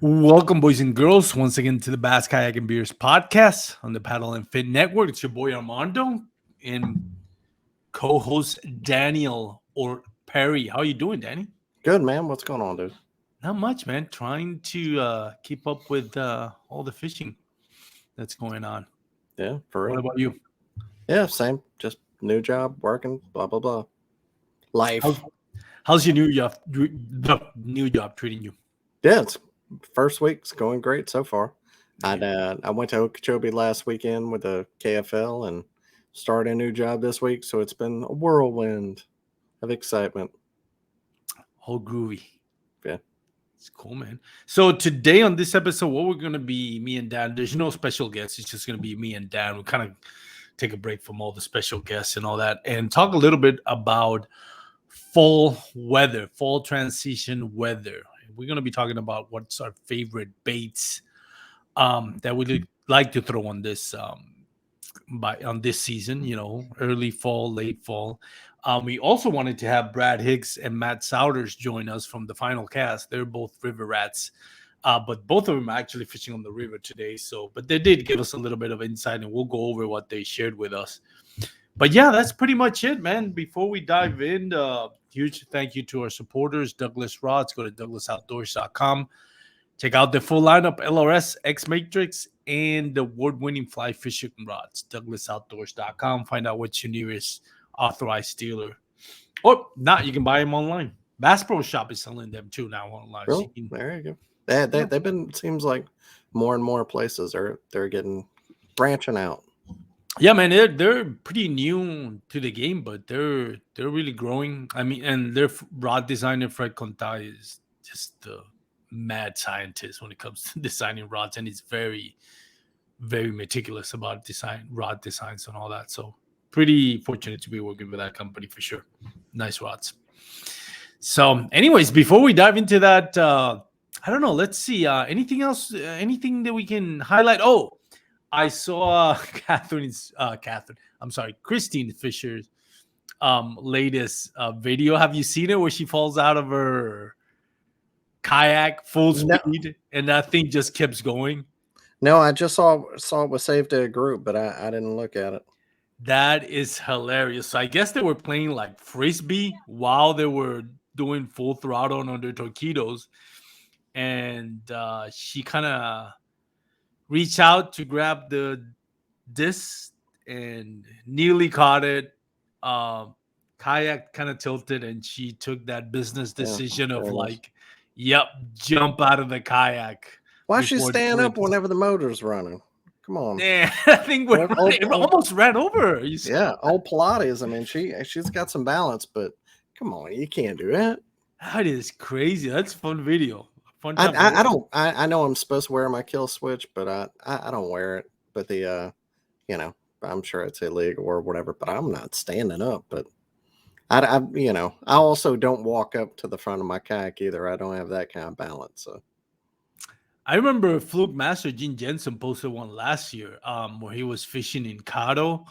Welcome, boys and girls, once again to the Bass Kayak and Beers podcast on the Paddle and Fit Network. It's your boy Armando and co-host Daniel or Perry. How you doing, Danny? Good, man. What's going on, dude? Not much, man. Trying to keep up with all the fishing that's going on. Yeah, for What real. about you? Yeah, same. Just new job, working, blah blah blah. Life. How's, how's your new job treating you? Yeah, it's first week's going great so far. I went to Okeechobee last weekend with the KFL and started a new job this week, so it's been a whirlwind of excitement. All groovy. Yeah. It's cool, man. So today on this episode, what we're gonna be me and Dan. There's no special guests. It's just gonna be me and Dan. We kind of take a break from all the special guests and all that, and talk a little bit about fall weather, fall transition weather. We're gonna be talking about what's our favorite baits that we like to throw on this on this season. You know, early fall, late fall. We also wanted to have Brad Hicks and Matt Souders join us from the final cast. They're both river rats, but both of them are actually fishing on the river today. So, but they did give us a little bit of insight, and we'll go over what they shared with us. But yeah, that's pretty much it, man. Before we dive in, huge thank you to our supporters, Douglas Rods. Go to douglasoutdoors.com. Check out the full lineup, LRS, X Matrix, and the award-winning fly fishing rods, douglasoutdoors.com. Find out what's your nearest authorized dealer. Or not, you can buy them online. Bass Pro Shop is selling them too now online. Really? There you go. They've been, seems like more and more places they're getting branching out. Yeah, man, they're pretty new to the game, but they're really growing. I mean, and their rod designer Fred Conta is just the mad scientist when it comes to designing rods, and he's very, very meticulous about rod designs and all that. So pretty fortunate to be working with that company for sure. Nice rods. So, anyways, before we dive into that, I don't know. Let's see. Anything else? Anything that we can highlight? Oh, I saw Christine Fisher's latest video. Have you seen it where she falls out of her kayak full speed and that thing just keeps going? No, I just saw it was saved to a group, but I didn't look at it. That is hilarious. So I guess they were playing like frisbee while they were doing full throttle on their torpedoes, and she kind of reached out to grab the disc and nearly caught it. Kayak kind of tilted, and she took that business decision of like, "Yep, jump out of the kayak." Why she stand up whenever the motor's running? Come on. Yeah, I think it almost ran over her. Yeah, old Pilates. I mean, she's got some balance, but come on, you can't do that. That is crazy. That's a fun video. I know I'm supposed to wear my kill switch, but I don't wear it. But I'm sure it's illegal or whatever. But I'm not standing up. But I also don't walk up to the front of my kayak either. I don't have that kind of balance. So. I remember Fluke Master Gene Jensen posted one last year where he was fishing in Cado,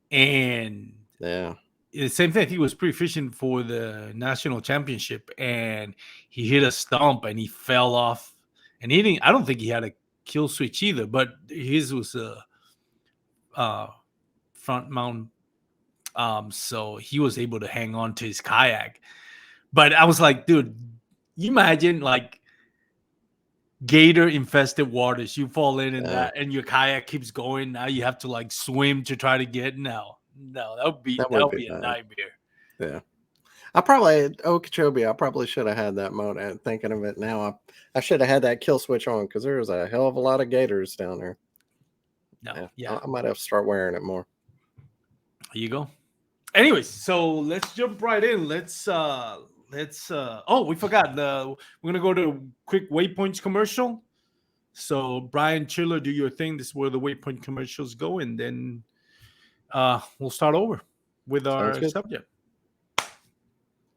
and the same thing. He was pre-fishing for the national championship, and he hit a stump and he fell off. And I don't think he had a kill switch either, but his was a front mount, so he was able to hang on to his kayak. But I was like, dude, you imagine like gator infested waters, you fall in that and your kayak keeps going. Now you have to like swim to try to get that would be a nightmare. Yeah, Okeechobee, I probably should have had that mode. Thinking of it now, I should have had that kill switch on because there was a hell of a lot of gators down there. I might have to start wearing it more. There you go. Anyways, so let's jump right in. We forgot. We're gonna go to a quick waypoints commercial. So Brian Chiller, do your thing. This is where the waypoint commercials go, and then we'll start over with our subject.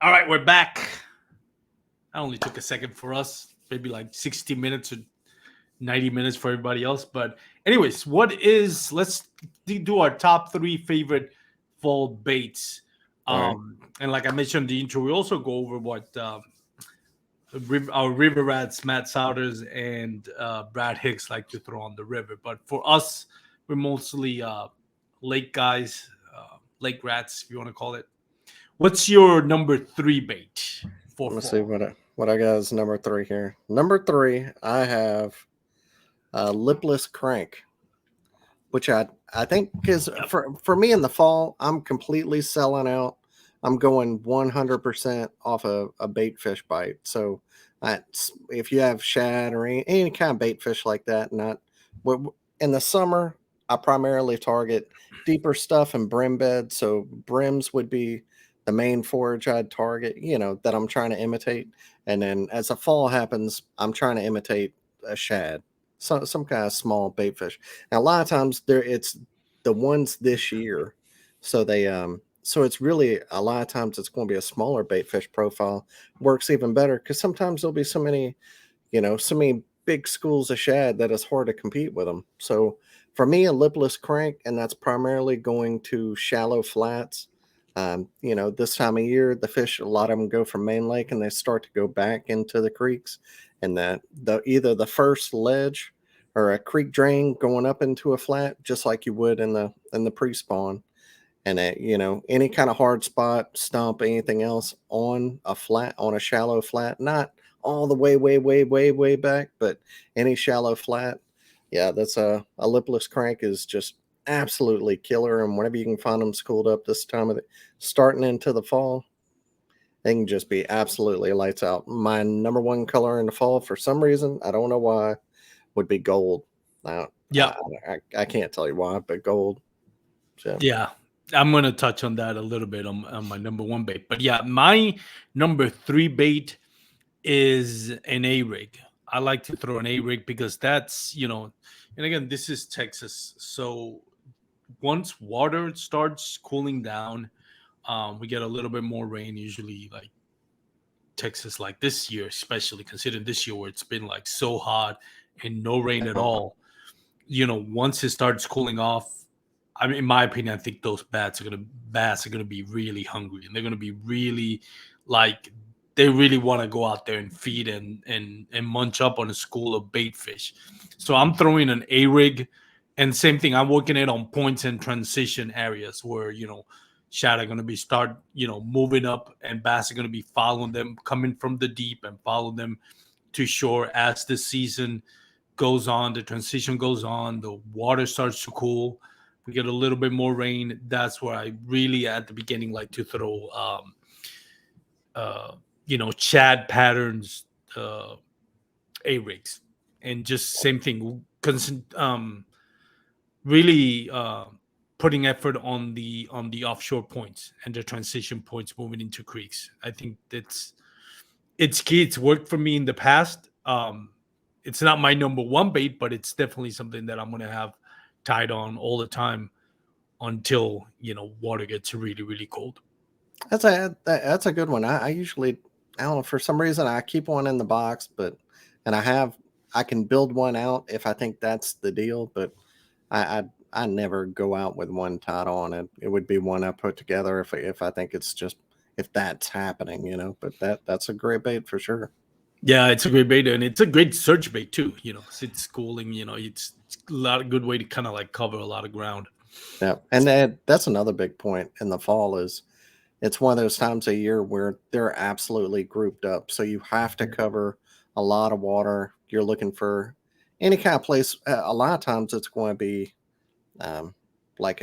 All right, we're back. I only took a second for us, maybe like 60 minutes or 90 minutes for everybody else. But anyways, let's do our top 3 favorite fall baits. And like I mentioned in the intro, we also go over what our river rats, Matt Souders and Brad Hicks, like to throw on the river. But for us, we're mostly lake guys, lake rats, if you want to call it. What's your number 3 bait for Let me see fall? what I got as number 3 here. Number 3, I have Lipless Crank, which I think is Yep. for me in the fall, I'm completely selling out. I'm going 100% off a bait fish bite. So if you have shad or any kind of bait fish like that, not in the summer, I primarily target deeper stuff and brim bed. So brims would be the main forage I'd target, that I'm trying to imitate. And then as the fall happens, I'm trying to imitate a shad, some kind of small bait fish. And a lot of times it's the ones this year. So it's really a lot of times it's going to be a smaller bait fish profile. Works even better because sometimes there'll be so many big schools of shad that it's hard to compete with them. So for me, a lipless crank, and that's primarily going to shallow flats. This time of year, the fish, a lot of them go from main lake and they start to go back into the creeks, and that either the first ledge or a creek drain going up into a flat, just like you would in the pre-spawn. And any kind of hard spot, stump, anything else on a shallow flat, not all the way, way, way, way, way back, but any shallow flat. Yeah, that's a lipless crank is just absolutely killer. And whenever you can find them schooled up this time of the starting into the fall, they can just be absolutely lights out. My number one color in the fall, for some reason, I don't know why, would be gold. Now, Yeah. I can't tell you why, but gold. So. Yeah. I'm going to touch on that a little bit on my number 1 bait. But yeah, my number 3 bait is an A rig. I like to throw an A rig because that's, and again, this is Texas. So once water starts cooling down, we get a little bit more rain, usually like Texas, like this year, especially considering this year where it's been like so hot and no rain at all. Once it starts cooling off, I mean, in my opinion, I think those bass are gonna be really hungry, and they're gonna be really like they really want to go out there and feed and munch up on a school of bait fish. So I'm throwing an A rig, and same thing. I'm working it on points and transition areas where shad are gonna be moving up, and bass are gonna be following them, coming from the deep and follow them to shore as the season goes on, the transition goes on, the water starts to cool, we get a little bit more rain. That's where I really at the beginning like to throw chad patterns, a rigs, and just same thing, really putting effort on the offshore points and the transition points moving into creeks. I think it's key. It's worked for me in the past. It's not my number 1 bait, but it's definitely something that I'm going to have tied on all the time until water gets really, really cold. That's a good one. I usually, I don't know, for some reason I keep one in the box, and I can build one out if I think that's the deal, but I never go out with one tied on. It would be one I put together if I think it's just if that's happening. But that's a great bait for sure. Yeah, it's a great bait, and it's a great search bait too. It's schooling. It's a lot of good way to kind of like cover a lot of ground. Yeah, and that's another big point in the fall is it's one of those times a year where they're absolutely grouped up. So you have to cover a lot of water. You're looking for any kind of place. A lot of times it's going to be um, like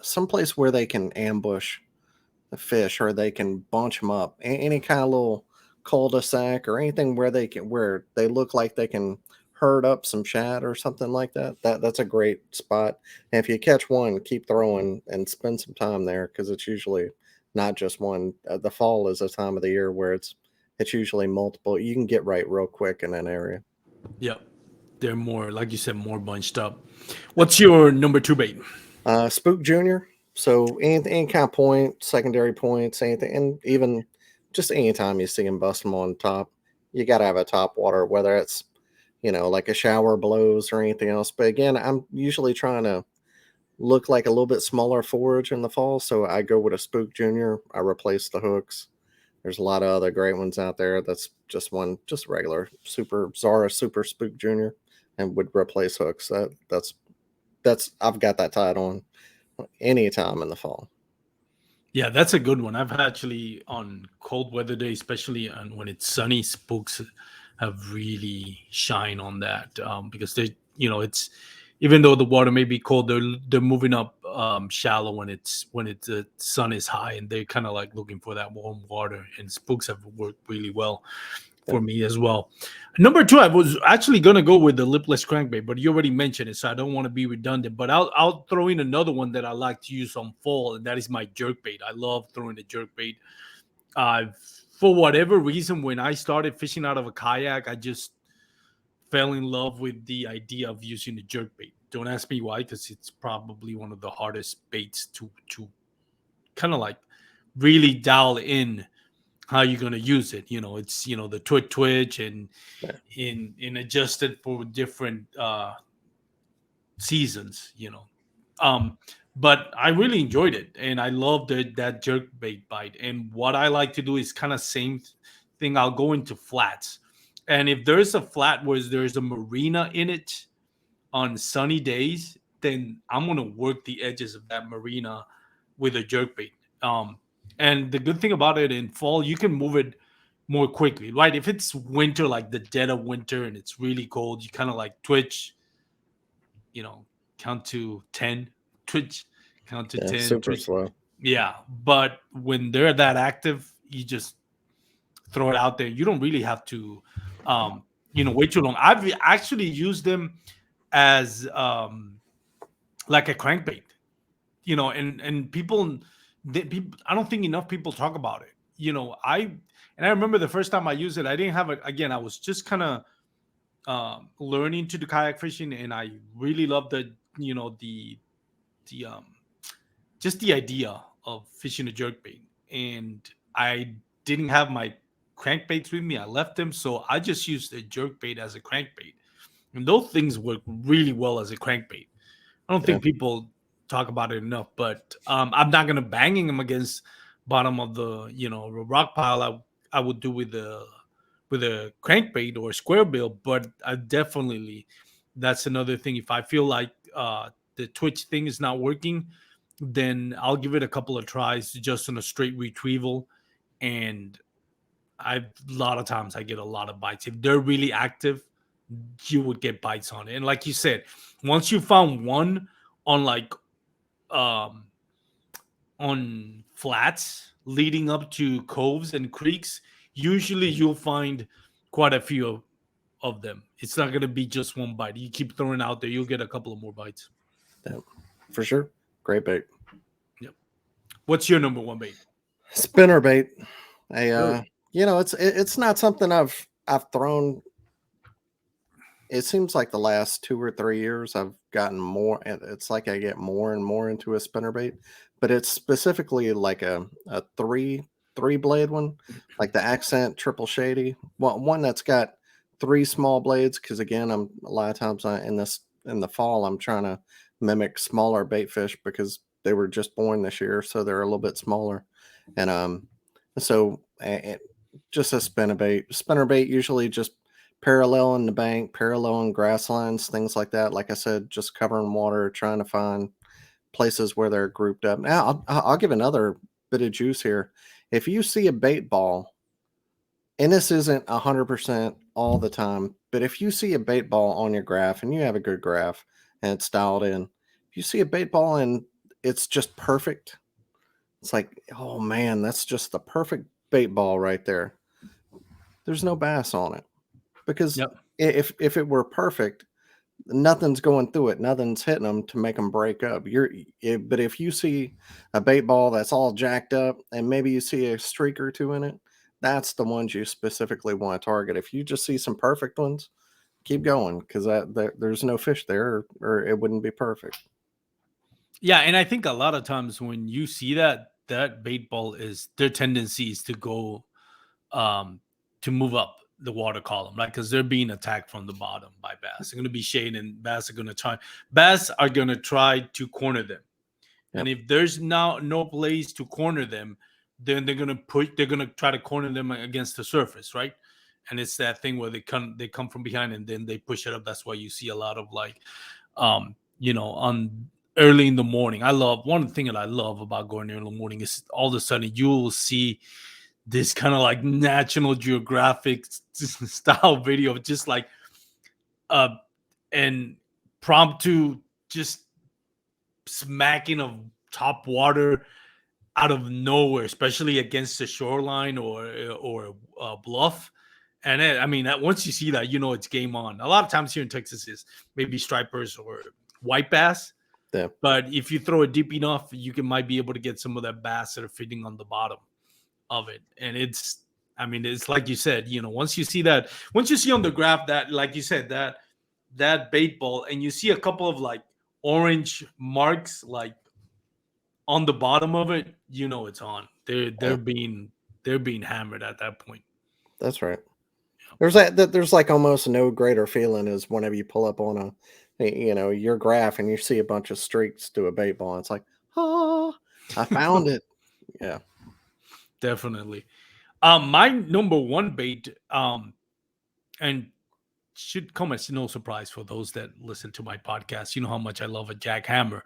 some place where they can ambush the fish or they can bunch them up. Any kind of little cul-de-sac or anything where they look like they can herd up some shad or something like that. That's a great spot. And if you catch one, keep throwing and spend some time there because it's usually not just one. The fall is a time of the year where it's usually multiple. You can get right real quick in an area. Yep, they're more, like you said, more bunched up. What's your number 2 bait? Spook Junior. So any kind of point, secondary points, anything, and even just anytime you see them bust them on top, you got to have a top water, whether it's like a shower blows or anything else. But again, I'm usually trying to look like a little bit smaller forage in the fall, so I go with a Spook Junior. I replace the hooks. There's a lot of other great ones out there. That's just one, just regular Super Zara Super Spook Junior, and would replace hooks. That's I've got that tied on anytime in the fall. Yeah, that's a good one. I've actually on cold weather days, especially on when it's sunny, spooks have really shine on that because they, it's even though the water may be cold, they're moving up shallow when the sun is high, and they're kind of like looking for that warm water. And spooks have worked really well for me as well. Number two, I was actually gonna go with the lipless crankbait, but you already mentioned it, so I don't want to be redundant. But I'll throw in another one that I like to use on fall, and that is my jerkbait. I love throwing the jerkbait. Uh, for whatever reason, when I started fishing out of a kayak, I just fell in love with the idea of using the jerkbait. Don't ask me why, because it's probably one of the hardest baits to kind of like really dial in how you're going to use it. It's the twitch and in adjusted for different seasons. But I really enjoyed it, and I loved that jerk bait bite. And what I like to do is kind of same thing. I'll go into flats, and if there's a flat where there's a marina in it on sunny days, then I'm gonna work the edges of that marina with a jerk bait. And the good thing about it in fall, you can move it more quickly, right? If it's winter, like the dead of winter, and it's really cold, you kind of like twitch, you know, count to 10, twitch, count to Yeah, 10, super twitch. slow. Yeah. But when they're that active, you just throw it out there. You don't really have to, wait too long. I've actually used them as like a crankbait, and people, I don't think enough people talk about it. I remember the first time I used it, I didn't have it. Again, I was just kind of learning to do kayak fishing, and I really loved the just the idea of fishing a jerkbait. And I didn't have my crankbaits with me. I left them, so I just used the jerkbait as a crankbait, and those things work really well as a crankbait. I don't Yeah, think people talk about it enough, but I'm not gonna banging them against bottom of the rock pile. I would do with a crankbait or a square bill, but I definitely, that's another thing. If I feel like the twitch thing is not working, then I'll give it a couple of tries just on a straight retrieval, and a lot of times I get a lot of bites. If they're really active, you would get bites on it. And like you said, once you found one on um on flats leading up to coves and creeks, usually you'll find quite a few of them. It's not gonna be just one bite. You keep throwing out there, you'll get a couple of more bites. yeah, for sure. Great bait. Yep. What's your number one bait? Spinnerbait. Oh, It's not something I've thrown. It seems like the last 2 or 3 years I've gotten more. It's like I get more and more into a spinnerbait, but it's specifically like a three blade one, like the Accent Triple Shady. Well, one that's got three small blades. Because again, I'm a lot of times in the fall I'm trying to mimic smaller bait fish because they were just born this year, so they're a little bit smaller, and so just a spinnerbait usually just parallel in the bank, parallel in grass lines, things like that. Like I said, just covering water, trying to find places where they're grouped up. Now, I'll give another bit of juice here. If you see a bait ball, and this isn't 100% all the time, but if you see a bait ball on your graph and you have a good graph and it's dialed in, if you see a bait ball and it's just perfect, it's like, oh man, that's just the perfect bait ball right there. There's no bass on it. Because yep. if it were perfect, nothing's going through it, nothing's hitting them to make them break up. But if you see a bait ball that's all jacked up, and maybe you see a streak or two in it, that's the ones you specifically want to target. If you just see some perfect ones, keep going, because there's no fish there, or it wouldn't be perfect. Yeah, and I think a lot of times when you see that bait ball is their tendency is to go um to move up the water column, right? Because they're being attacked from the bottom by bass. They're gonna be shading, and bass are gonna try to corner them. And Yep. if there's now no place to corner them, then they're gonna try to corner them against the surface, right? And it's that thing where they come from behind and then they push it up. That's why you see a lot of like, on early in the morning. I love one thing that I love about going early in the morning is all of a sudden you will see this kind of like National Geographic style video of just like uh and promptu just smacking of top water out of nowhere, especially against the shoreline or bluff. And I mean, once you see that, it's game on. A lot of times here in Texas is maybe stripers or white bass. Yeah. But if you throw it deep enough, might be able to get some of that bass that are feeding on the bottom of it. And it's like you said, once you see on the graph that, like you said, that bait ball, and you see a couple of like orange marks like on the bottom of it, it's on. They're being hammered at that point. That's right. There's like almost no greater feeling as whenever you pull up on your graph and you see a bunch of streaks to a bait ball. It's like, oh, I found it. Yeah, definitely. My number one bait, and should come as no surprise for those that listen to my podcast. You know how much I love a jackhammer,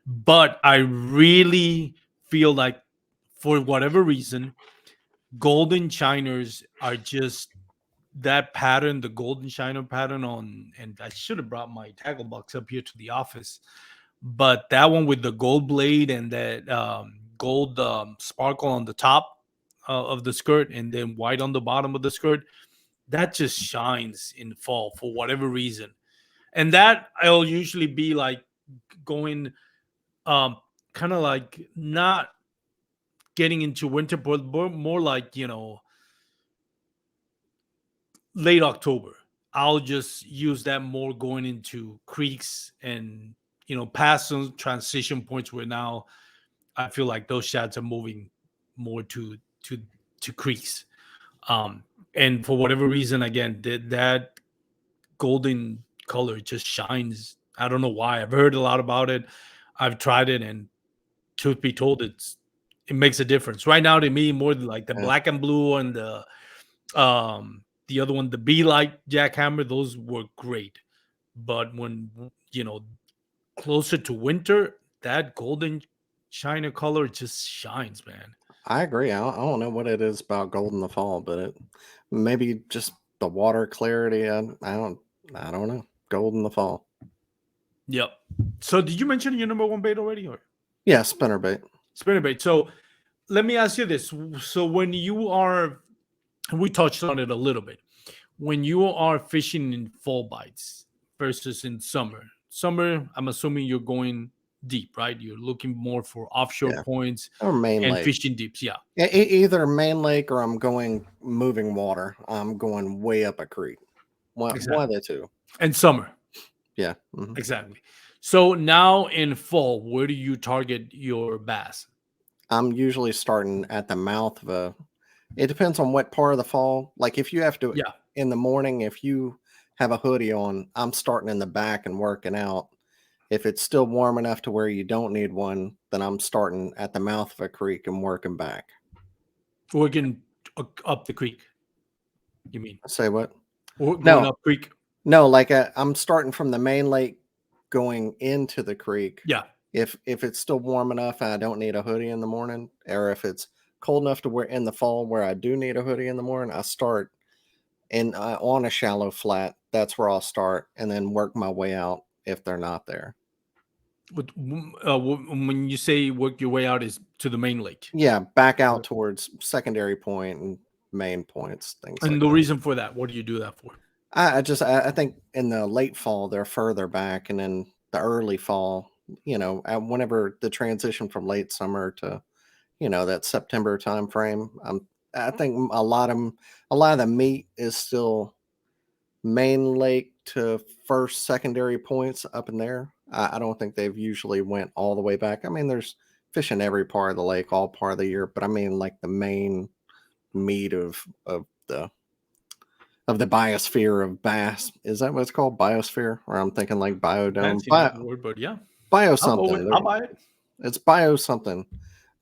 but I really feel like for whatever reason, golden shiners are just that pattern, the golden shiner pattern and I should have brought my tackle box up here to the office, but that one with the gold blade and that gold sparkle on the top of the skirt and then white on the bottom of the skirt, that just shines in fall for whatever reason. And that I'll usually be like going kind of like not getting into winter, but more like, late October. I'll just use that more going into creeks and past some transition points where now I feel like those shots are moving more to creeks. And for whatever reason, again, that golden color just shines. I don't know why. I've heard a lot about it. I've tried it, and truth be told, it makes a difference. Right now, to me, more than like the black and blue and the other one, the Be Light jackhammer, those were great. But when closer to winter, that golden shiner color just shines, man. I agree. I don't know what it is about gold in the fall, but it maybe just the water clarity. I don't know. Gold in the fall. Yep. So did you mention your number one bait already? Or yeah, spinnerbait. Spinnerbait. So let me ask you this. So when you are, we touched on it a little bit, when you are fishing in fall bites versus in summer, I'm assuming you're going deep, right? You're looking more for offshore points or main and lake. fishing deeps. Yeah. Either main lake or I'm going moving water. I'm going way up a creek. One of the two. And summer. Yeah. Mm-hmm. Exactly. So now in fall, where do you target your bass? I'm usually starting at the mouth of it depends on what part of the fall. Like if you have to, in the morning, if you have a hoodie on, I'm starting in the back and working out. If it's still warm enough to where you don't need one, then I'm starting at the mouth of a creek and working back. Working up the creek, you mean? Say what? Going up creek? No, like I'm starting from the main lake going into the creek. Yeah. If it's still warm enough and I don't need a hoodie in the morning, or if it's cold enough to wear in the fall where I do need a hoodie in the morning, I start on a shallow flat. That's where I'll start and then work my way out if they're not there. When you say work your way out, is to the main lake? Yeah, back out towards secondary point and main points, things and like the that. reason for that, what do you do that for? I think in the late fall they're further back, and in the early fall, whenever the transition from late summer to that September time frame, I think a lot of the meat is still main lake to first secondary points up in there. I don't think they've usually went all the way back. I mean, there's fish in every part of the lake all part of the year, but I mean like the main meat of the biosphere of bass. Is that what it's called? Biosphere? Or I'm thinking like biodome. Word, but yeah. Bio something. I'll buy it. It's bio something.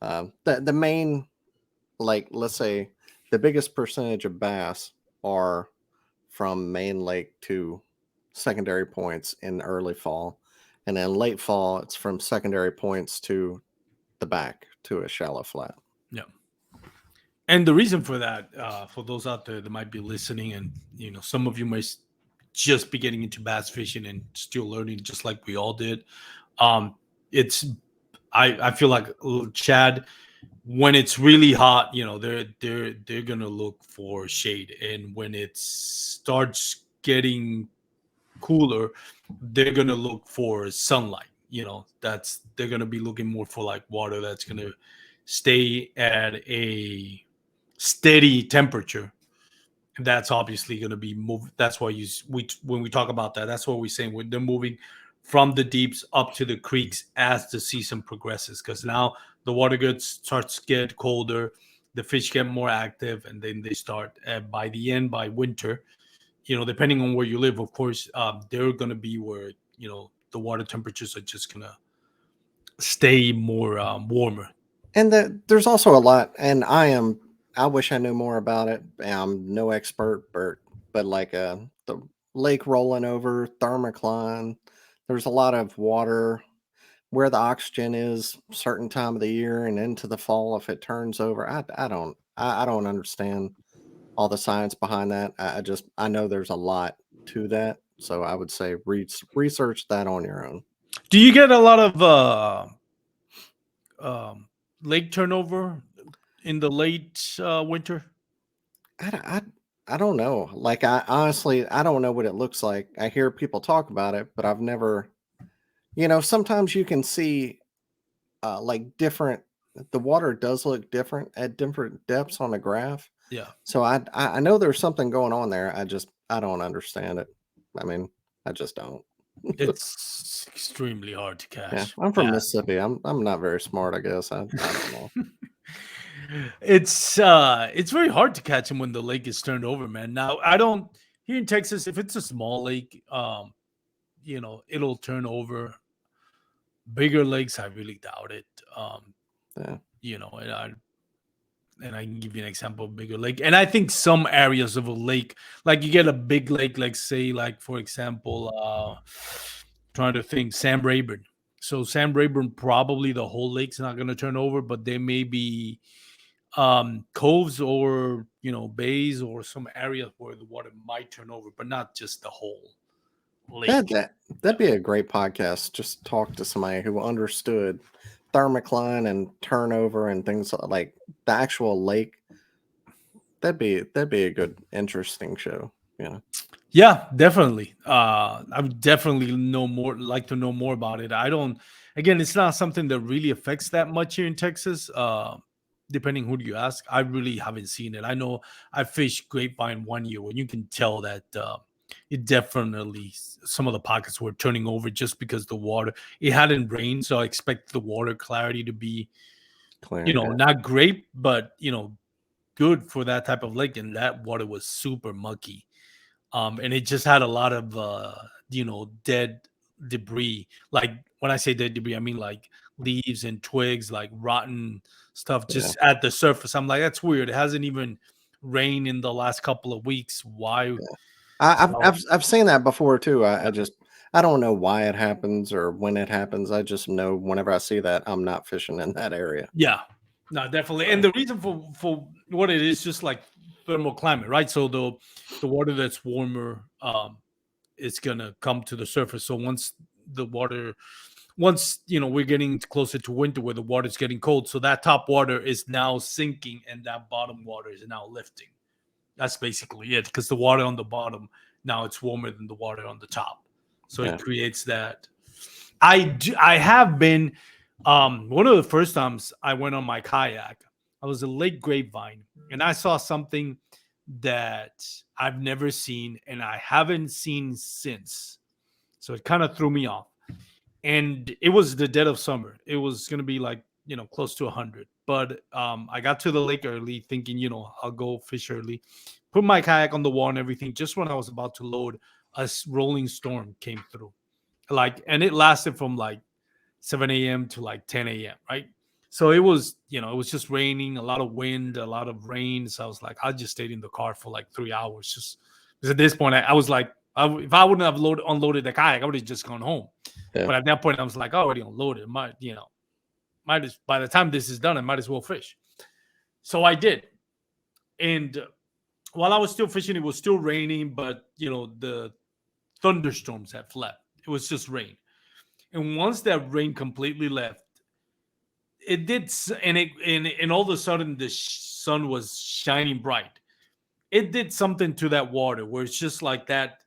The main like let's say the biggest percentage of bass are from main lake to secondary points in early fall, and then late fall it's from secondary points to the back to a shallow flat. Yeah. And the reason for that, for those out there that might be listening, and some of you might just be getting into bass fishing and still learning, just like we all did. It's I feel like Chad, when it's really hot, they're gonna look for shade, and when it starts getting cooler, they're gonna look for sunlight. They're gonna be looking more for like water that's gonna stay at a steady temperature. And that's obviously going to be moved. That's why when we talk about that, that's what we're saying. When they're moving from the deeps up to the creeks as the season progresses, because now the water starts to get colder, the fish get more active, and then they start. By winter, depending on where you live, of course, they're going to be where the water temperatures are just going to stay more warmer. And there's also a lot, and I wish I knew more about it. I'm no expert, but like the lake rolling over, thermocline. There's a lot of water where the oxygen is certain time of the year and into the fall if it turns over. I don't understand all the science behind that. I know there's a lot to that. So I would say research that on your own. Do you get a lot of lake turnover in the late winter? I, I don't know. Like I honestly I don't know what it looks like. I hear people talk about it, but I've never. Sometimes you can see like different. The water does look different at different depths on the graph. Yeah. So I know there's something going on there. I don't understand it. I mean, I just don't. It's extremely hard to Yeah, catch. I'm from Mississippi. I'm not very smart, I guess. I don't know. It's very hard to catch them when the lake is turned over, man. Now I don't here in Texas, if it's a small lake, it'll turn over. Bigger lakes, I really doubt it. Yeah, And I can give you an example of bigger lake. And I think some areas of a lake, like you get a big lake, like say, like for example, trying to think, Sam Rayburn. So Sam Rayburn, probably the whole lake's not going to turn over, but there may be coves or bays or some areas where the water might turn over, but not just the whole that lake. that that'd be a great podcast. Just talk to somebody who understood thermocline and turnover and things like the actual lake. That'd be a good, interesting show. Yeah. Yeah, definitely. I would definitely like to know more about it. I don't, again, it's not something that really affects that much here in Texas. Depending who you ask, I really haven't seen it. I know I fished Grapevine one year when you can tell that it definitely, some of the pockets were turning over just because the water, it hadn't rained. So I expect the water clarity to be, Clear. Yeah. not great, but, good for that type of lake. And that water was super mucky. And it just had a lot of dead debris. Like when I say dead debris, I mean like leaves and twigs, like rotten stuff Yeah. just at the surface. I'm like, that's weird. It hasn't even rained in the last couple of weeks. Why? Yeah. I've seen that before too. Yeah. I don't know why it happens or when it happens. I just know whenever I see that, I'm not fishing in that area. Yeah, no, definitely. And the reason for what it is, just like thermal climate, right? So the water that's warmer is gonna come to the surface. So once we're getting closer to winter where the water's getting cold, so that top water is now sinking and that bottom water is now lifting. That's basically it, because the water on the bottom now it's warmer than the water on the top, so Yeah. it creates that. I have been one of the first times I went on my kayak, I was in Lake Grapevine, and I saw something that I've never seen and I haven't seen since. So it kind of threw me off. And it was the dead of summer. It was going to be like, close to 100. But I got to the lake early thinking, I'll go fish early. Put my kayak on the wall and everything. Just when I was about to load, a rolling storm came through. And it lasted from like 7 a.m. to like 10 a.m., right? So it was, it was just raining, a lot of wind, a lot of rain. So I was like, I just stayed in the car for like 3 hours. Just because at this point, I was like, if I wouldn't have unloaded the kayak, I would have just gone home. Yeah. But at that point, I was like, I already unloaded. By the time this is done, I might as well fish. So I did. And while I was still fishing, it was still raining, but the thunderstorms had left. It was just rain. And once that rain completely left, it did, and all of a sudden the sun was shining bright. It did something to that water where it's just like that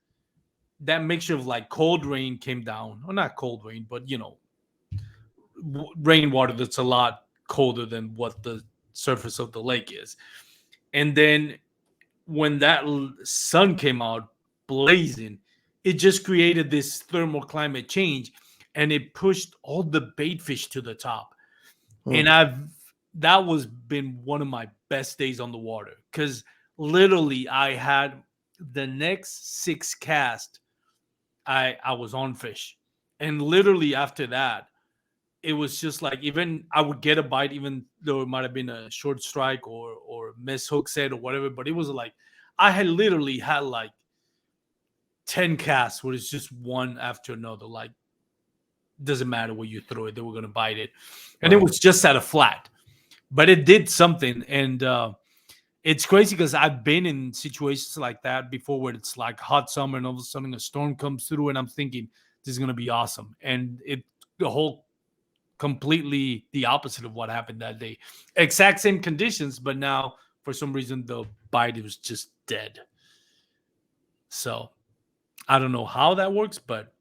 mixture of like cold rain came down, or not cold rain, but rainwater that's a lot colder than what the surface of the lake is. And then when that sun came out blazing, it just created this thermal climate change, and it pushed all the bait fish to the top. And that was been one of my best days on the water, because literally I had the next 6 casts, I was on fish. And literally after that, it was just like, even I would get a bite, even though it might have been a short strike or miss hook set or whatever. But it was like I had literally had like 10 casts where it's just one after another. Like, doesn't matter where you throw it, they were gonna bite it. And it was just at a flat. But it did something. And it's crazy because I've been in situations like that before, where it's like hot summer and all of a sudden a storm comes through, and I'm thinking this is gonna be awesome. And the whole completely the opposite of what happened that day. Exact same conditions, but now for some reason the bite was just dead. So I don't know how that works, but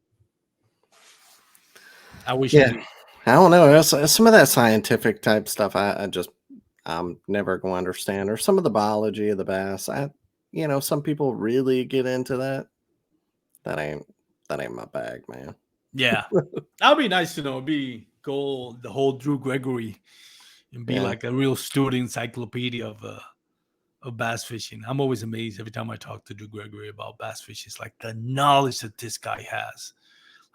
I wish. Yeah, I don't know. Some of that scientific type stuff, I'm never going to understand, or some of the biology of the bass. Some people really get into that. That ain't my bag, man. Yeah, that'd be nice to know. Go the whole Drew Gregory and be like a real student encyclopedia of bass fishing. I'm always amazed every time I talk to Drew Gregory about bass fishing. It's like the knowledge that this guy has.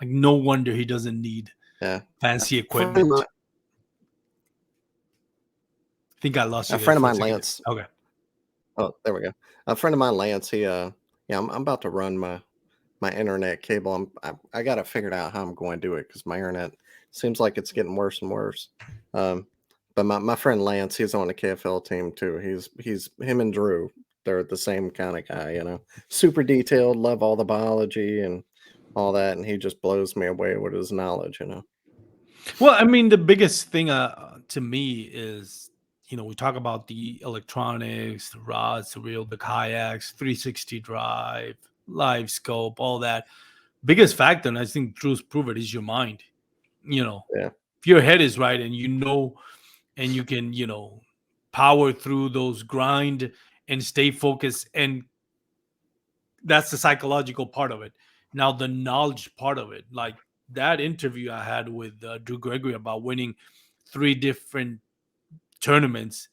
Like, no wonder he doesn't need fancy equipment. I think I lost you. A friend of mine, Lance. Okay. Oh, there we go. A friend of mine, Lance. I'm about to run my internet cable. I got it figured out how I'm going to do it, because my internet seems like it's getting worse and worse. But my friend Lance, he's on the KFL team too. He's him and Drew. They're the same kind of guy, super detailed, love all the biology and all that, and he just blows me away with his knowledge. Well, I mean, the biggest thing to me is, we talk about the electronics, the rods, the reel, the kayaks, 360 drive, live scope, all that. Biggest factor, and I think Drew's proved it, is your mind. If your head is right and and you can, power through those grind and stay focused, and that's the psychological part of it. Now, the knowledge part of it, like that interview I had with Drew Gregory about winning 3 different tournaments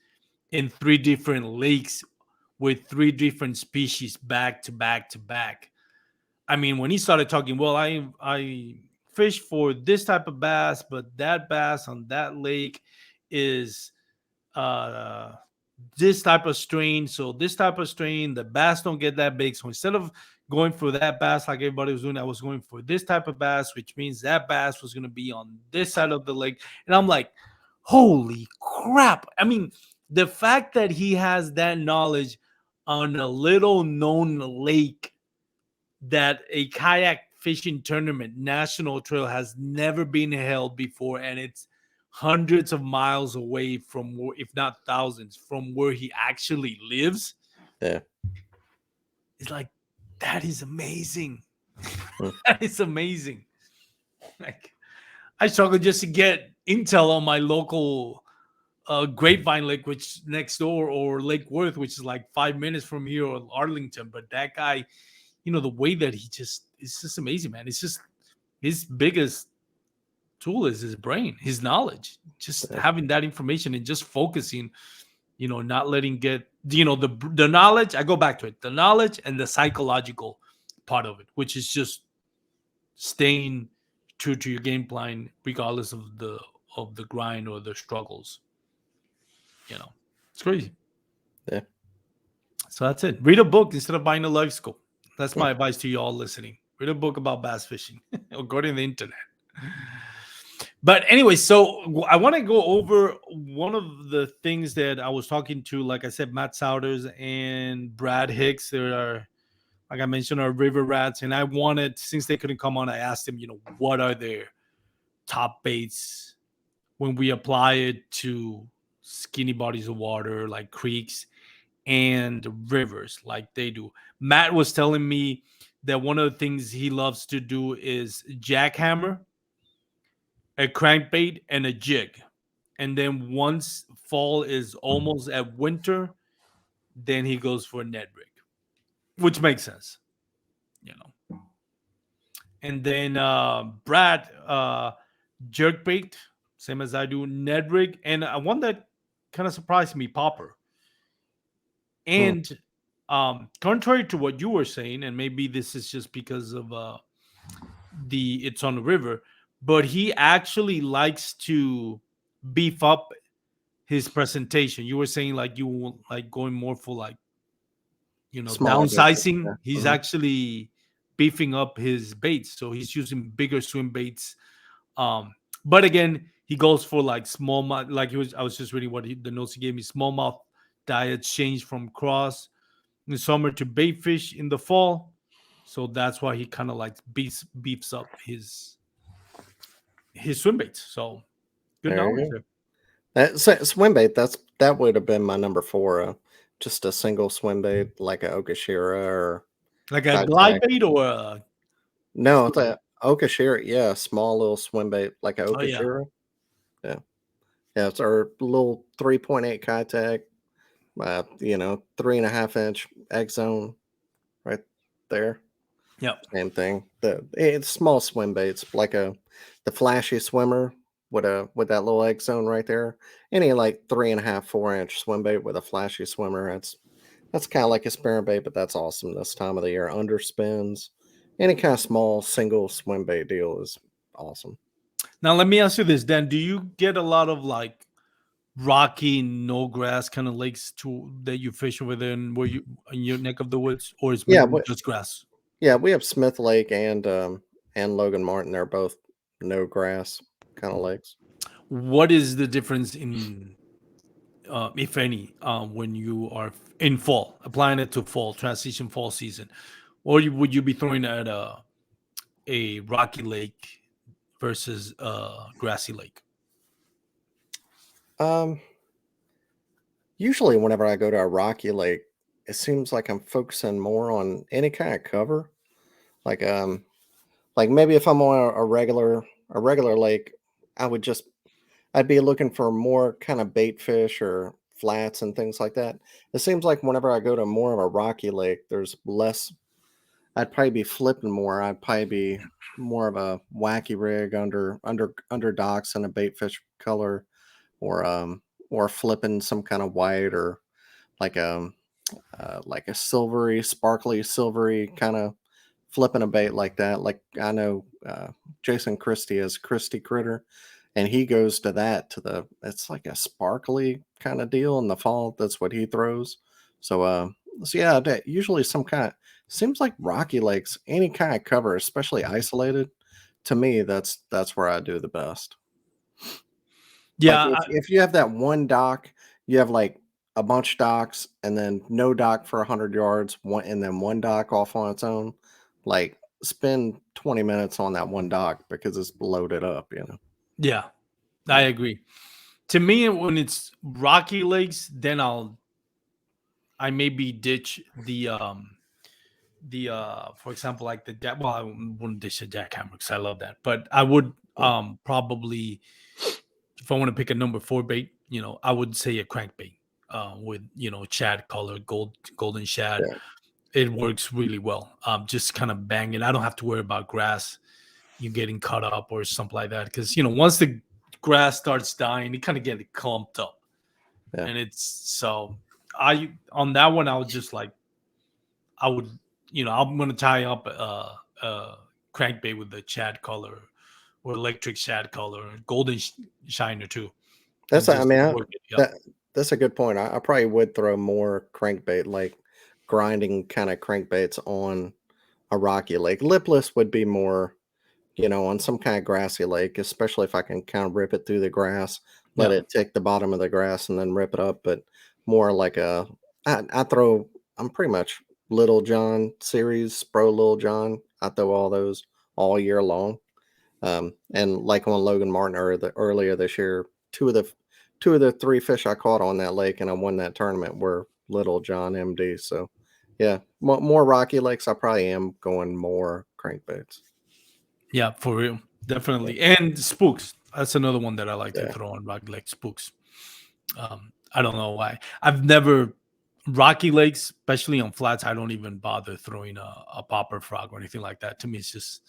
in 3 different lakes with 3 different species back to back to back. I mean, when he started talking, well, I fish for this type of bass, but that bass on that lake is this type of strain. So this type of strain, the bass don't get that big. So instead of going for that bass like everybody was doing, I was going for this type of bass, which means that bass was going to be on this side of the lake. And I'm like, holy crap. I mean, the fact that he has that knowledge on a little known lake that a kayak fishing tournament, national trail, has never been held before, and it's hundreds of miles away from, if not thousands, from where he actually lives. Yeah. It's like, that is amazing. That is amazing. Like, I struggle just to get intel on my local Grapevine Lake, which next door, or Lake Worth, which is like 5 minutes from here, or Arlington. But that guy, the way that it's just amazing, man. It's just his biggest tool is his brain, his knowledge, just having that information and just focusing, not letting get, the knowledge. I go back to it, the knowledge and the psychological part of it, which is just staying true to your game plan, regardless of of the grind or the struggles. It's crazy. Yeah. So that's it. Read a book instead of buying a life school. That's my advice to you all listening. Read a book about bass fishing or go to the internet. But anyway, so I want to go over one of the things that I was talking to, like I said, Matt Souders and Brad Hicks. There are, like I mentioned, are river rats. And I wanted, since they couldn't come on, I asked them, what are their top baits when we apply it to skinny bodies of water like creeks and rivers like they do. Matt was telling me that one of the things he loves to do is jackhammer, a crankbait, and a jig. And then once fall is almost at winter, then he goes for a Ned rig, which makes sense, And then Brad, jerkbait, same as I do, Ned rig, and one that kind of surprised me, popper. And contrary to what you were saying, and maybe this is just because of it's on the river, but he actually likes to beef up his presentation. You were saying like you like going more for like Smaller baits. downsizing. Yeah. He's actually beefing up his baits, so he's using bigger swim baits. But again, he goes for like smallmouth. Like I was just reading what the notes he gave me. Smallmouth diets change from cross in the summer to bait fish in the fall, so that's why he kind of like beefs up his swim baits. So good There knowledge you go. there. Swim bait. That would have been my number 4. Just a single swim bait like a Okashira or Like a glide Kayak. bait or a No, it's a Okashira. Yeah, small little swim bait like a oh yeah. Okashira. Yeah, yeah. It's our little 3.8 Kayak. 3.5-inch egg zone right there. Yep. Same thing. It's small swim baits like the flashy swimmer with that little egg zone right there. Any like 3.5-4-inch swim bait with a flashy swimmer. That's kind of like a spinnerbait, but that's awesome this time of the year. Underspins. Any kind of small single swim bait deal is awesome. Now let me ask you this, Dan. Do you get a lot of like rocky, no grass kind of lakes that you fish within where you in your neck of the woods, or is Yeah, mainly just grass? we have Smith Lake and Logan Martin. They're both no grass kind of lakes. What is the difference in, if any, when you are in fall, applying it to fall transition fall season, or would you be throwing at a rocky lake versus a grassy lake? Um, Usually whenever I go to a rocky lake, it seems like I'm focusing more on any kind of cover. Like like maybe if I'm on a regular lake, I'd be looking for more kind of bait fish or flats and things like that. It seems like whenever I go to more of a rocky lake, there's less. I'd probably be flipping more. I'd probably be more of a wacky rig under docks and a bait fish color, or flipping some kind of white or like like a silvery, sparkly, silvery kind of flipping a bait like that. Like I know Jason Christie is Christie Critter, and he goes to it's like a sparkly kind of deal in the fall. That's what he throws. So yeah, usually some kind of seems like rocky lakes, any kind of cover, especially isolated. To me, that's where I do the best. Like Yeah, if you have that one dock, you have like a bunch of docks and then no dock for 100 yards, and then one dock off on its own. Like spend 20 minutes on that one dock because it's loaded up. yeah, I Yeah. agree. To me, when it's rocky lakes, then I maybe ditch the for example, like the jack. Well, I wouldn't dish a jackhammer because I love that, but I would Yeah. probably, if I want to pick a number 4 bait, I would say a crankbait with shad color, golden shad. Yeah. It works really well. Just kind of bang it. I don't have to worry about grass you getting cut up or something like that, because once the grass starts dying, it kind of get clumped up, Yeah. and it's so I on that one I would just like I would I'm gonna tie up a crankbait with the Chad color or electric shad color, or golden shiner too, and That's I just mean work it. Yep. that that's a good point. I probably would throw more crankbait, like grinding kind of crankbaits on a rocky lake. Lipless would be more, on some kind of grassy lake, especially if I can kind of rip it through the grass, let Yeah. it take the bottom of the grass and then rip it up. But more like I'm pretty much Little John series, Pro Little John. I throw all those all year long. And like on Logan Martin earlier this year, two of the three fish I caught on that lake and I won that tournament were Little John MD. So yeah, more rocky lakes. I probably am going more crankbaits. Yeah, for real. Definitely. And spooks. That's another one that I like to Yeah. throw on rock like spooks. I don't know why. I've never rocky lakes, especially on flats. I don't even bother throwing a popper frog or anything like that. To me, it's just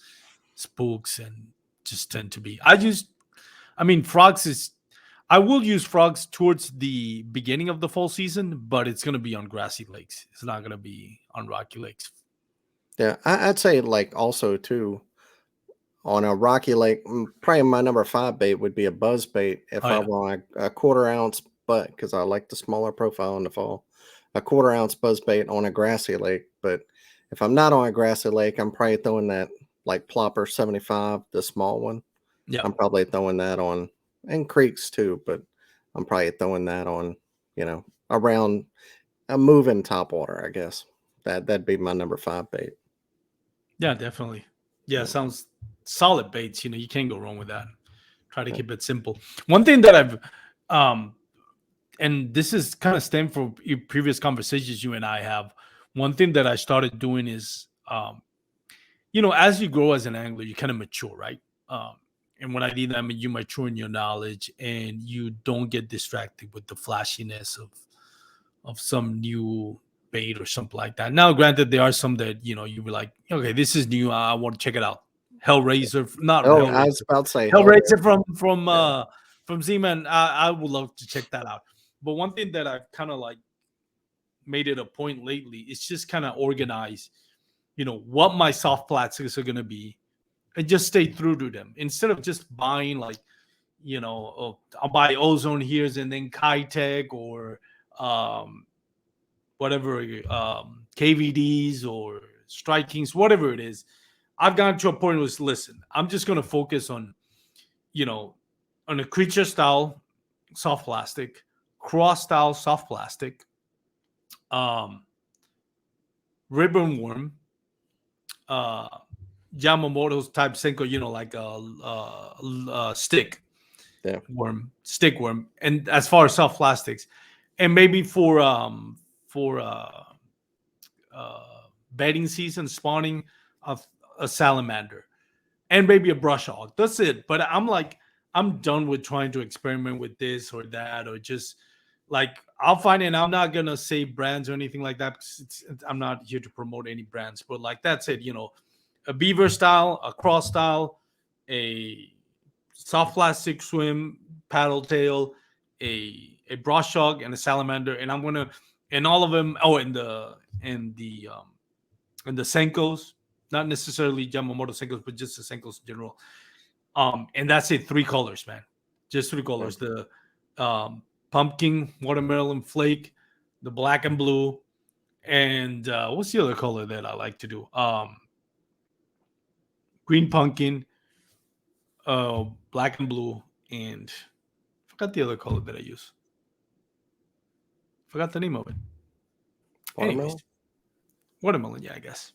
spooks and just tend to be. I mean, frogs is. I will use frogs towards the beginning of the fall season, but it's gonna be on grassy lakes. It's not gonna be on rocky lakes. Yeah. I'd say like also too on a rocky lake, probably my number 5 bait would be a buzz bait Oh if I yeah, want a quarter ounce butt because I like the smaller profile in the fall. A quarter ounce buzz bait on a grassy lake. But if I'm not on a grassy lake, I'm probably throwing that like Plopper 75, the small one. yeah. I'm probably throwing that on and creeks too, but I'm probably throwing that on, around a moving top water, I guess. That'd be my number 5 bait. Yeah, definitely. Yeah, Yeah. sounds solid baits. You can't go wrong with that. Try to Yeah. keep it simple. One thing that um, and this is kind of stemmed from previous conversations you and I have. One thing that I started doing is, as you grow as an angler, you kind of mature, right? Um, and when I mean that, I mean you mature in your knowledge and you don't get distracted with the flashiness of some new bait or something like that. Now, granted, there are some that you were like, okay, this is new. I want to check it out. Hellraiser, not Oh, I was Hellraiser, about to say Hellraiser Hellraiser. from Z-Man. I would love to check that out. But one thing that I've kind of like made it a point lately is just kind of organize, what my soft plastics are gonna be, and just stay true to them instead of just buying like, I'll buy ozone here's and then Kitech or um whatever, KVDs or strikings, whatever it is. I've gotten to a point where it's, listen, I'm just gonna focus on, you know, on a creature style soft plastic, cross style soft plastic, um, ribbon worm, uh, Yamamoto's type Senko, like a Yeah. stick worm, and as far as soft plastics, and maybe for uh, bedding season, spawning of a salamander, and maybe a brush hog. That's it. But I'm like, I'm done with trying to experiment with this or that, or just like I'll find it. And I'm not gonna say brands or anything like that because I'm not here to promote any brands. But like that's it. A beaver style, a cross style, a soft plastic swim paddle tail, a brush hog, and a salamander, and I'm gonna and all of them. Oh, and the Senkos, not necessarily Yamamoto Senkos, but just the Senkos in general. And that's it, 3 colors, man. Just 3 colors. Yeah. The pumpkin, watermelon flake, the black and blue, and what's the other color that I like to do? Green pumpkin, black and blue, and forgot the other color that I use. Forgot the name of it. Anyways, Watermelon? watermelon, yeah, I guess.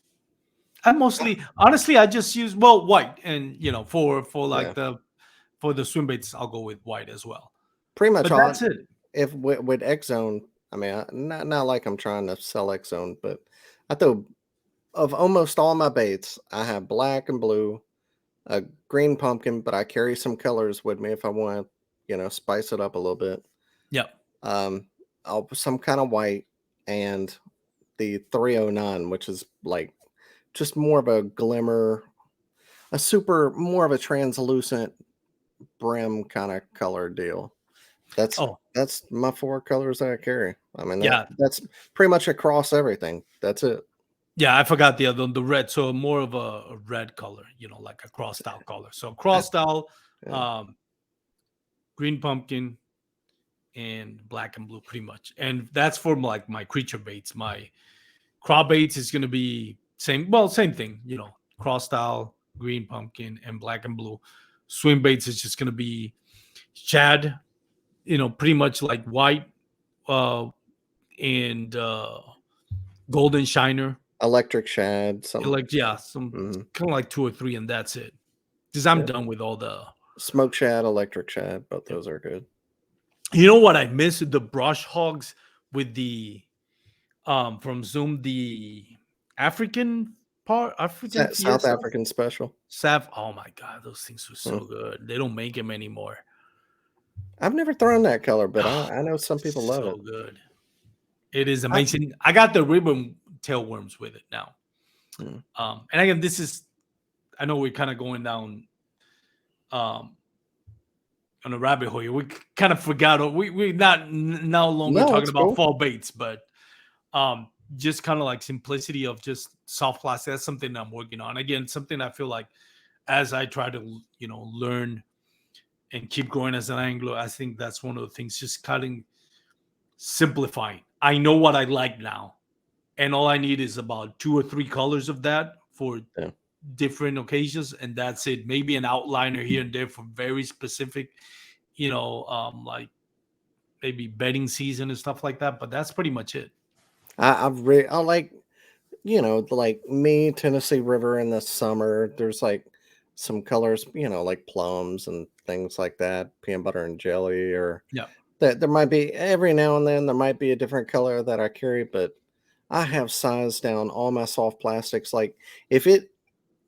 I mostly, honestly, I just use white, and for Yeah. like the swim baits, I'll go with white as well. Pretty much But all that's it. if with X Zone, I mean, not like I'm trying to sell X Zone, but I throw of almost all my baits, I have black and blue, a green pumpkin, but I carry some colors with me if I want to, spice it up a little bit. Yeah. Um, some kind of white and the 309, which is like just more of a glimmer, more of a translucent brim kind of color deal. That's Oh, that's my 4 colors that I carry. I mean yeah. that's pretty much across everything. That's it. Yeah, I forgot the red. So more of a red color, like a cross style color. So I, cross style, yeah. um, green pumpkin, and black and blue, pretty much. And that's for like my creature baits. My crop baits is gonna be same thing. Cross style, green pumpkin, and black and blue. Swim baits is just gonna be shad. Pretty much like white, uh, and golden shiner. Electric shad, some Like, yeah, some mhm. kind of like two or three, and that's it. Because I'm Yeah. done with all the. Smoke shad, electric shad, both Yep. those are good. You know what I miss? The brush hogs with the from Zoom, the African African South Fiesta African special. Sav. Oh my god, those things were Mm. so good. They don't make them anymore. I've never thrown that color, but Oh, I know some people love so it. good. It is I, amazing. I got the ribbon tailworms with it now. mm. And again, this is, I know we're kind of going down um on a rabbit hole here. We kind of forgot. We not no longer No, talking it's about cool. fall baits, but just kind of like simplicity of just soft plastic. That's something I'm working on. Again, something I feel like as I try to learn and keep growing as an angler, I think that's one of the things. Just cutting, simplifying. I know what I like now, and all I need is about 2 or 3 colors of that for Yeah. different occasions, and that's it. Maybe an outliner here and there for very specific, like maybe bedding season and stuff like that. But that's pretty much it. I like, like me, Tennessee River in the summer. There's like some colors, like plums and things like that, peanut butter and jelly, or Yeah. that there might be every now and then there might be a different color that I carry, but I have sized down all my soft plastics. Like if it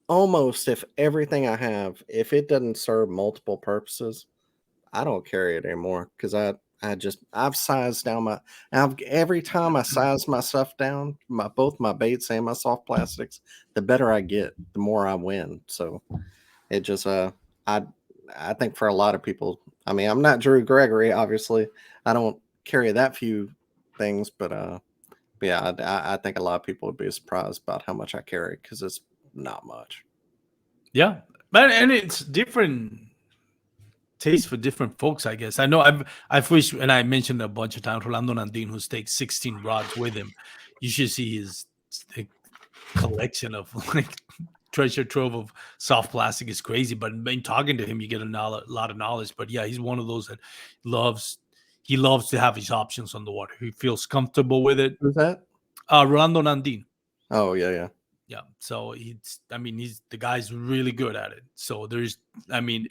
if everything I have, if it doesn't serve multiple purposes, I don't carry it anymore because I've sized down every time I size my stuff down, both my baits and my soft plastics, the better I get, the more I win. So it just I I think for a lot of people, I mean, I'm not Drew Gregory, obviously. I don't carry that few things, but yeah, I think a lot of people would be surprised about how much I carry because it's not much. Yeah. But and it's different taste for different folks, I guess. I know I've wished, and I mentioned a bunch of times, Rolando Nandin, who takes 16 rods with him. You should see his like, collection of like treasure trove of soft plastic is crazy. But in talking to him, you get a lot of knowledge. But yeah, he's one of those that loves he loves to have his options on the water. He feels comfortable with it. Who's that? Rolando Nandin. Oh yeah, yeah. Yeah. So he's the guy's really good at it. So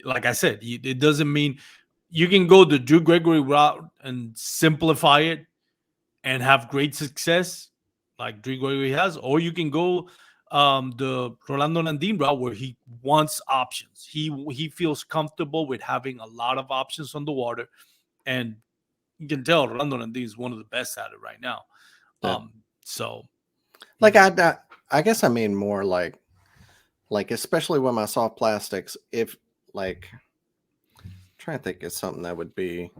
like I said, it doesn't mean you can go the Drew Gregory route and simplify it and have great success like Drew Gregory has, or you can go the Rolando Nandin route where he wants options. He feels comfortable with having a lot of options on the water, and you can tell Rolando Nandin is one of the best at it right now. Yeah. So you Like know, I guess I mean more like especially with my soft plastics, if like I'm trying to think of something that would be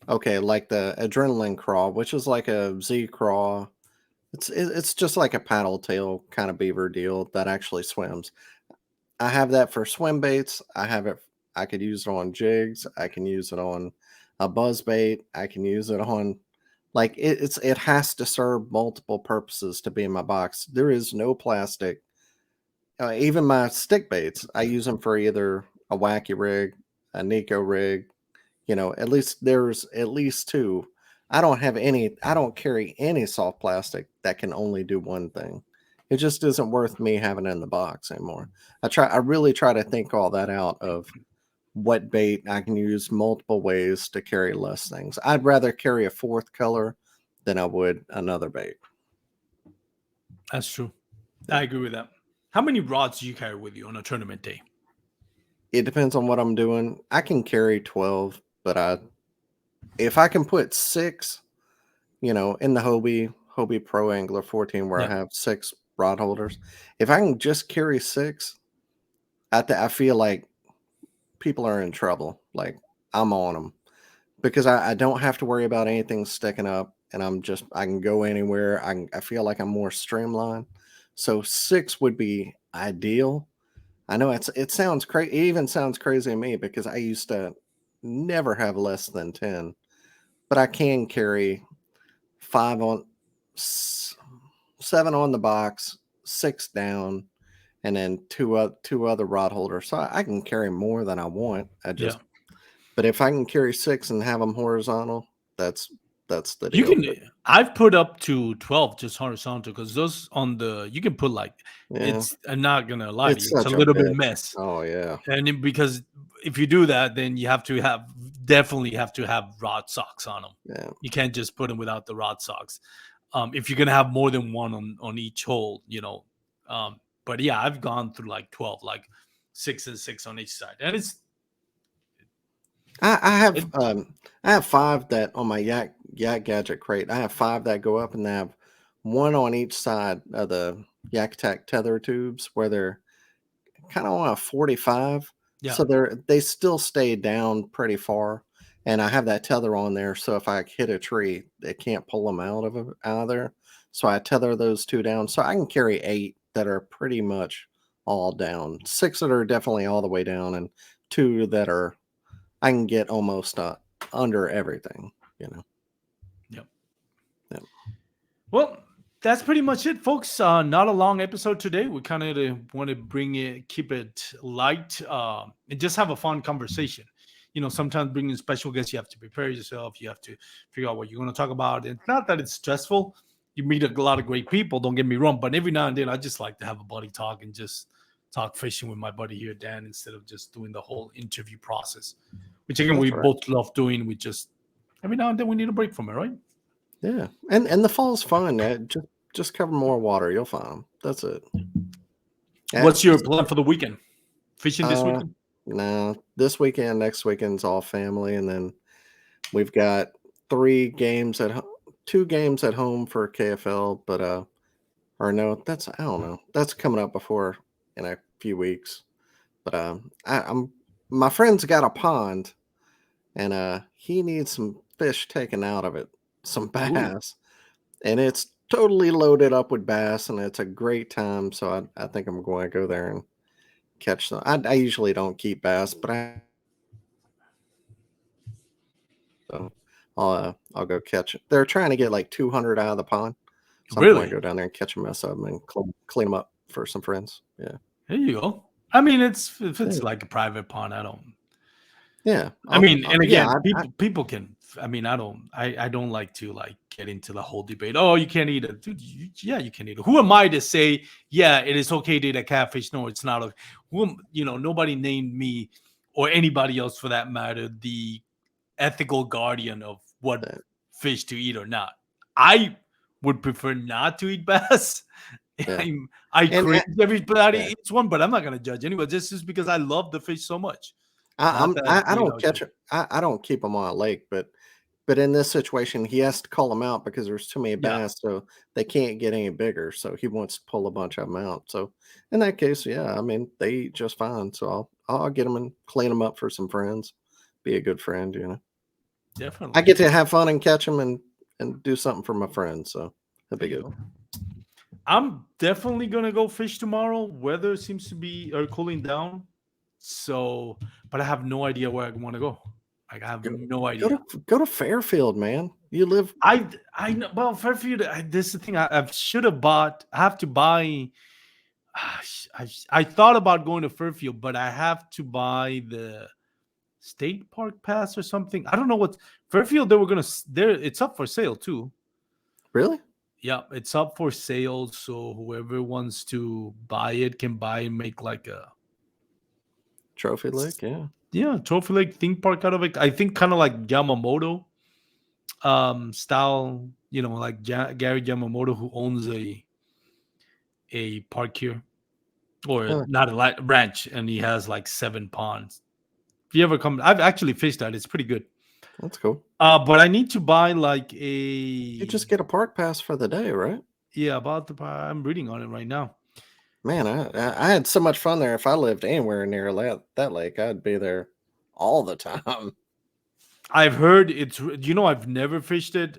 okay, like the adrenaline craw, which is like a Z craw. It's just like a paddle tail kind of beaver deal that actually swims. I have that for swim baits. I have it. I could use it on jigs. I can use it on a buzz bait. I can use it on like it has to serve multiple purposes to be in my box. There is no plastic. Even my stick baits, I use them for either a wacky rig, a Nico rig. At least there's at least two. I don't carry any soft plastic that can only do one thing. It just isn't worth me having it in the box anymore. I really try to think all that out of what bait I can use multiple ways to carry less things. I'd rather carry a fourth color than I would another bait. that's true. Yeah. I agree with that. How many rods do you carry with you on a tournament day? It depends on what I'm doing. I can carry 12, but if I can put six, in the Hobie Pro Angler 14 where I Yeah, have six rod holders, if I can just carry six, I feel like people are in trouble. Like I'm on them because I don't have to worry about anything sticking up. and I can go anywhere. I feel like I'm more streamlined. So 6 would be ideal. I know it sounds crazy. It even sounds crazy to me because I used to never have less than 10, but I can carry 5 on, 7 on the box, 6 down, and then two other rod holders. So I can carry more than I want. Yeah. But if I can carry 6 and have them horizontal, that's the You deal. can. I've put up to 12 just horizontal because those on the you can put like Yeah, I'm not gonna lie to it's you, it's a such a little bit bitch. mess. Oh yeah, And because if you do that, then you have to definitely have to have rod socks on them. yeah. You can't just put them without the rod socks. If you're gonna have more than one on each hole, but yeah, I've gone through like 12, like 6 and 6 on each side, and it, I have 5 that on my yak gadget crate. I have 5 that go up, and I have one on each side of the yak attack tether tubes where they're kind of on a 45, yeah, so they still stay down pretty far. And I have that tether on there, so if I hit a tree, it can't pull them out of there. So I tether those 2 down, so I can carry 8 that are pretty much all down. 6 that are definitely all the way down, and 2 that are I can get almost under everything. You know. yeah. Yep. Well, that's pretty much it, folks. Not a long episode today. We kind of want to keep it light, and just have a fun conversation. Sometimes bringing special guests, you have to prepare yourself. You have to figure out what you're going to talk about. It's not that it's stressful. You meet a lot of great people. Don't get me wrong, but every now and then, I just like to have a buddy talk and just talk fishing with my buddy here, Dan, instead of just doing the whole interview process, which again we That's right. both love doing. We just every now and then we need a break from it, right? Yeah, and the fall's fun. Just cover more water, you'll find them. That's it. Yeah, What's your plan for the weekend? Fishing this uh, weekend? no, this weekend, next weekend's all family, and then we've got 2 games at home for KFL, but or no, I don't know. That's coming up before in a few weeks. But I'm my friend's got a pond, and he needs some fish taken out of it, some Ooh, bass, and it's totally loaded up with bass, and it's a great time. So I think I'm going to go there and catch them. I usually don't keep bass, but so I'll go catch it. They're trying to get like 200 out of the pond, so I'm going to really? go down there and catch them, mess up, and clean them up for some friends. Yeah, There you go. I mean, if it's yeah, like a private pond, I don't. yeah. I mean, and Yeah. again, people can. I mean, I don't like to like get into the whole debate. Oh, you can't eat it. Dude, yeah, you can eat it. Who am I to say? Yeah, it is okay to eat a catfish. No, it's not. Nobody named me or anybody else for that matter the ethical guardian of what that- fish to eat or not. I would prefer not to eat bass. yeah. I And cringe everybody yeah. eats one, but I'm not gonna judge anyway. Just because I love the fish so much. Not that I don't catch it. I don't keep them on a lake, but in this situation, he has to call them out because there's too many yeah, bass, so they can't get any bigger. So he wants to pull a bunch of them out. So in that case, yeah, I mean they eat just fine. So I'll get them and clean them up for some friends. Be a good friend, you know. I definitely. get to have fun and catch them and do something for my friends. So that'd There be you good. go. I'm definitely gonna go fish tomorrow. Weather seems to be cooling down, so but I have no idea where I want to go. Like I have Go no idea. go to Fairfield, man. You live I know. Well, Fairfield. This is the thing. I should have bought. I have to buy. I thought about going to Fairfield, but I have to buy the state park pass or something. I don't know what Fairfield. They were gonna. There, it's up for sale too. really Yeah, it's up for sale. So whoever wants to buy it can buy and make like a Trophy Lake, yeah. trophy lake theme park out of it. I think kind of like Yamamoto style. Like Gary Yamamoto who owns a park here or Huh, not a ranch, and he has like 7 ponds. If you ever come, I've actually fished that. It's pretty good. that's cool. But I need to buy like You a just get a park pass for the day, right? yeah about the. I'm reading on it right now. Man, I had so much fun there. If I lived anywhere near that lake, I'd be there all the time. I've heard I've never fished it.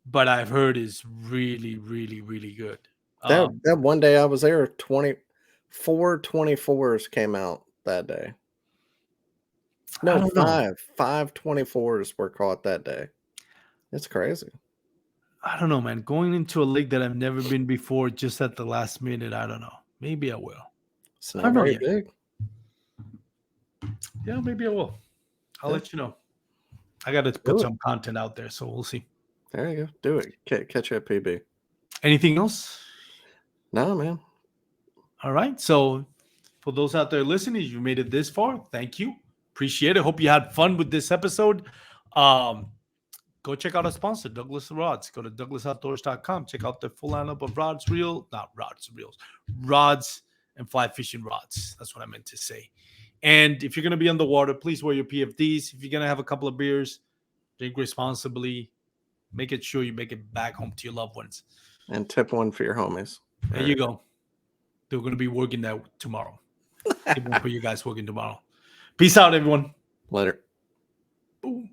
but I've heard is really, really, really good. That one day I was there, 24 24s came out that day. I No, don't know. five 24s were caught that day. It's crazy. I don't know, man. Going into a lake that I've never been before, just at the last minute, I don't know. Maybe I will. It's I not don't know very yet. big. Yeah, maybe I will. I'll Yeah. let you know. I got to put some content out there, so we'll see. There you go. Do it. Catch you at PB. Anything else? No, man. All right. So, for those out there listening, you made it this far. Thank you. Appreciate it. Hope you had fun with this episode. Go check out our sponsor, Douglas Rods. Go to douglasoutdoors.com. Check out their full lineup of rods, rods and fly fishing rods. That's what I meant to say. And if you're going to be on the water, please wear your PFDs. If you're going to have a couple of beers, drink responsibly. Make it sure you make it back home to your loved ones. And tip one for your homies. There you go. They're going to be working that tomorrow. Tip one for you guys working tomorrow. Peace out, everyone. Later. Boom.